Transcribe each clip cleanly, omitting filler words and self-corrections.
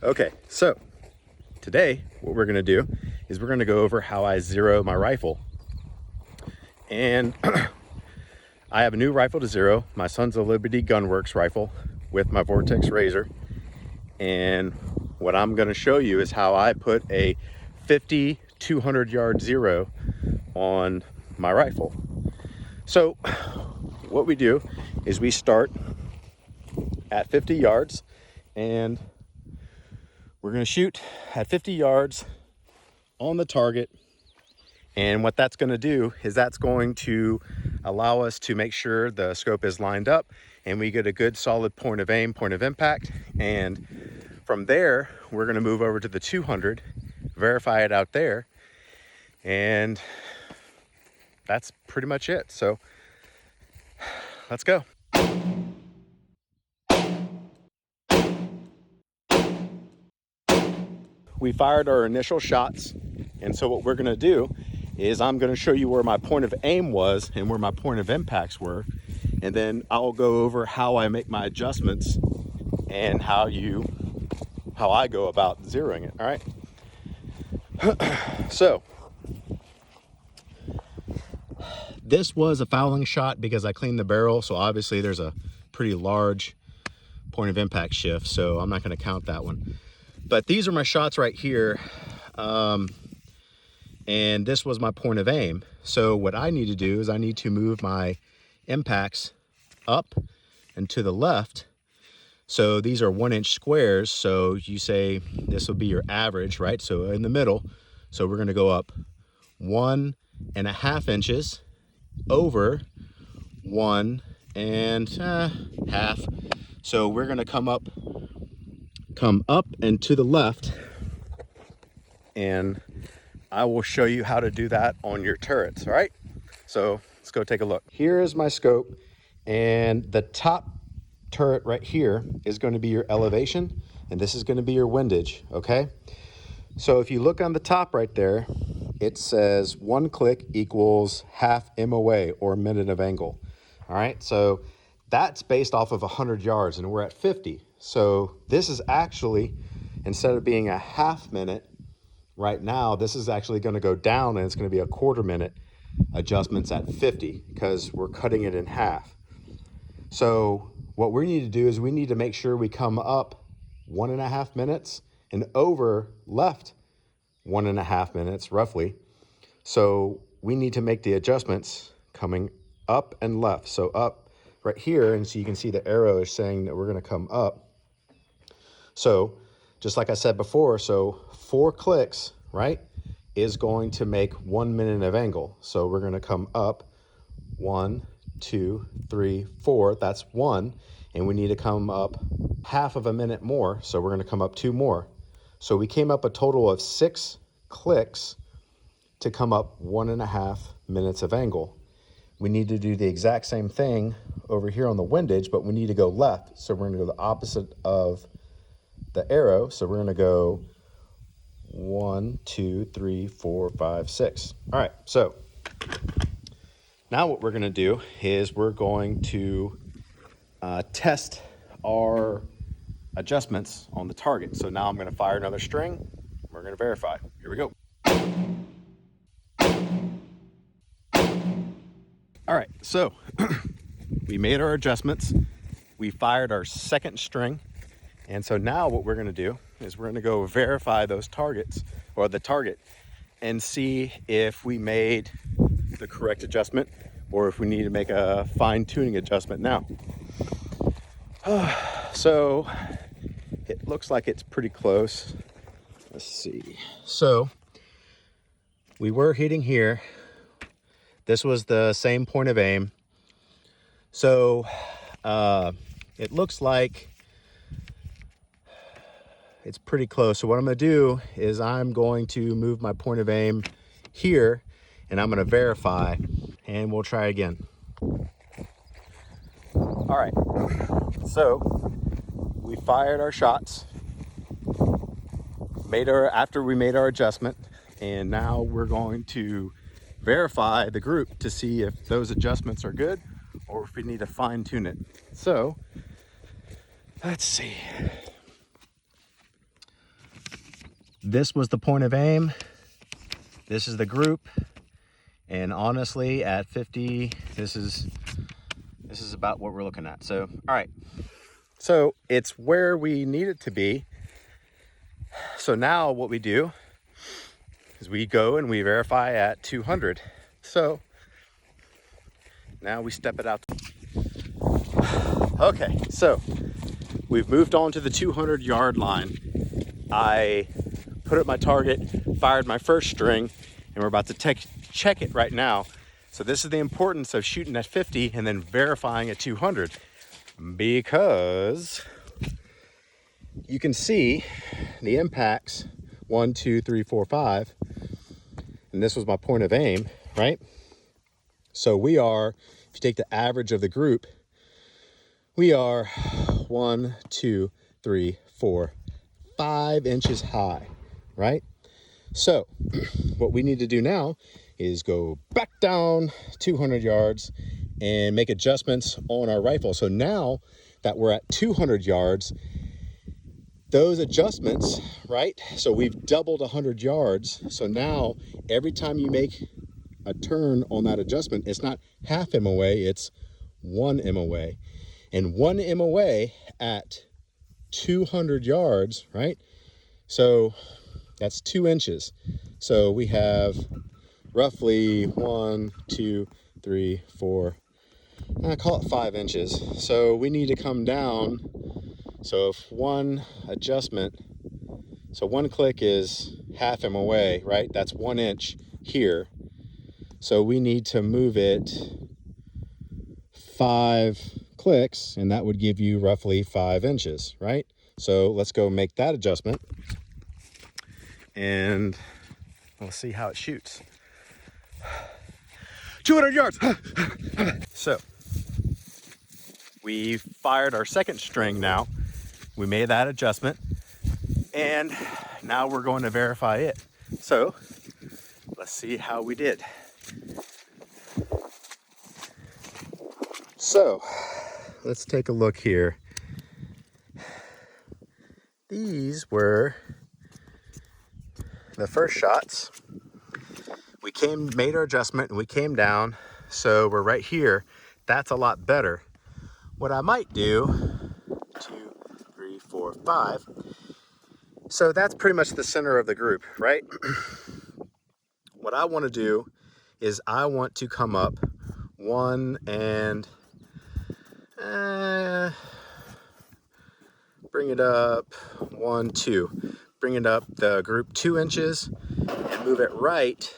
Okay, so today what we're gonna do is we're gonna go over how I zero my rifle. And I have a new rifle to zero. My son's a Liberty Gunworks rifle with my Vortex Razor. And what I'm gonna show you is how I put a 50, 200 yard zero on my rifle. So what we do is we start at 50 yards and we're gonna shoot at 50 yards on the target. And what that's gonna do is that's going to allow us to make sure the scope is lined up and we get a good solid point of aim, point of impact. And from there, we're gonna move over to the 200, verify it out there. And that's pretty much it. So let's go. We fired our initial shots. And so what we're gonna do is I'm gonna show you where my point of aim was and where my point of impacts were. And then I'll go over how I make my adjustments and how I go about zeroing it, all right? So, this was a fouling shot because I cleaned the barrel. So obviously there's a pretty large point of impact shift. So I'm not gonna count that one. But these are my shots right here. And this was my point of aim. So what I need to do is I need to move my impacts up and to the left. So these are 1 inch squares. So you say this will be your average, right? So in the middle. So we're gonna go up 1.5 inches over 1.5. So we're gonna come up and to the left, and I will show you how to do that on your turrets, all right? So let's go take a look. Here is my scope, and the top turret right here is going to be your elevation, and this is going to be your windage, okay? So if you look on the top right there, it says 1 click equals half MOA, or minute of angle, all right? So that's based off of 100 yards, and we're at 50. So this is actually, instead of being a half minute, right now, this is actually going to go down and it's going to be a 1/4 minute adjustments at 50 because we're cutting it in half. So what we need to do is we need to make sure we come up 1.5 minutes and over left 1.5 minutes roughly. So we need to make the adjustments coming up and left. So up right here, and so you can see the arrow is saying that we're going to come up. So just like I said before, so 4 clicks, right, is going to make 1 minute of angle. So we're going to come up 1, 2, 3, 4. That's 1. And we need to come up half of a minute more. So we're going to come up 2 more. So we came up a total of 6 clicks to come up 1.5 minutes of angle. We need to do the exact same thing over here on the windage, but we need to go left. So we're going to go the opposite of the arrow. So we're going to go 1, 2, 3, 4, 5, 6. All right, so now what we're going to do is we're going to test our adjustments on the target. So now I'm going to fire another string. We're going to verify. Here we go. All right, so we made our adjustments. We fired our second string. And so now what we're going to do is we're going to go verify those targets, or the target, and see if we made the correct adjustment or if we need to make a fine-tuning adjustment now. So it looks like it's pretty close. Let's see. So we were hitting here. This was the same point of aim. So it looks like it's pretty close. So what I'm going to do is I'm going to move my point of aim here and I'm going to verify and we'll try again. All right. So we fired our shots, after we made our adjustment, and now we're going to verify the group to see if those adjustments are good or if we need to fine tune it. So let's see. this was the point of aim. This is the group. And honestly, at 50, this is about what we're looking at. So, all right. So it's where we need it to be. So now what we do is we go and we verify at 200. So now we step it out. Okay, so we've moved on to the 200-yard line. I put up my target, fired my first string, and we're about to check it right now. So this is the importance of shooting at 50 and then verifying at 200, because you can see the impacts 1, 2, 3, 4, 5, and this was my point of aim, right? So we are, if you take the average of the group, we are 1, 2, 3, 4, 5 inches high, right? So what we need to do now is go back down 200 yards and make adjustments on our rifle. So now that we're at 200 yards, those adjustments, right? So we've doubled 100 yards. So now every time you make a turn on that adjustment, it's not half MOA, it's 1 MOA. And 1 MOA at 200 yards, right? So that's 2 inches. So we have roughly 1, 2, 3, 4, I call it 5 inches. So we need to come down. So if one adjustment, so one click is half MOA, right? That's 1 inch here. So we need to move it 5 clicks, and that would give you roughly 5 inches, right? So let's go make that adjustment and we'll see how it shoots. 200 yards. So we fired our second string now. We made that adjustment and now we're going to verify it. So let's see how we did. So let's take a look here. These were the first shots. We made our adjustment and we came down. So we're right here. That's a lot better. What I might do, 2, 3, 4, 5. So that's pretty much the center of the group, right? What I want to do is I want to come up 1 and bring it up 1, 2. Bring it up the group 2 inches and move it right.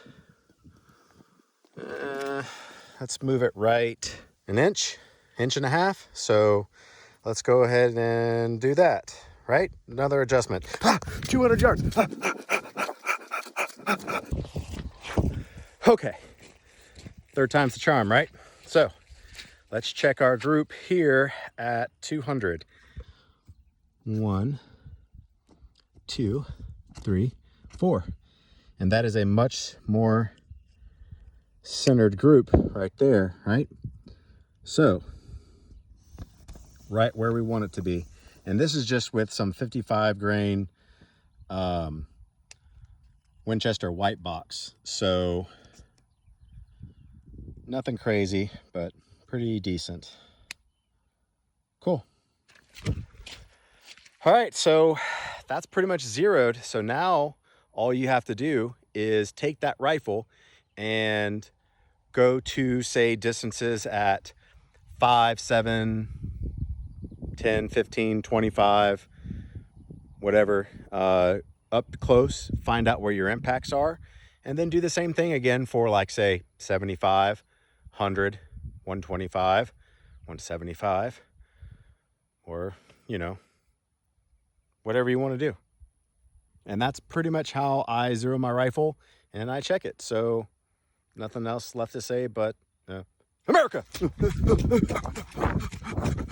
Let's move it right an inch, 1.5 inches. So let's go ahead and do that, right? Another adjustment. 200 yards. Okay. Third time's the charm, right? So let's check our group here at 200. 1, 2, 3, 4. And that is a much more centered group right there, right? So right where we want it to be. And this is just with some 55 grain Winchester white box. So nothing crazy, but pretty decent. Cool. All right, so that's pretty much zeroed. So now all you have to do is take that rifle and go to, say, distances at 5, 7, 10, 15, 25, whatever, up close, find out where your impacts are, and then do the same thing again for, like, say, 75, 100, 125, 175, or, you know, whatever you want to do. And that's pretty much how I zero my rifle and I check it. So nothing else left to say but America!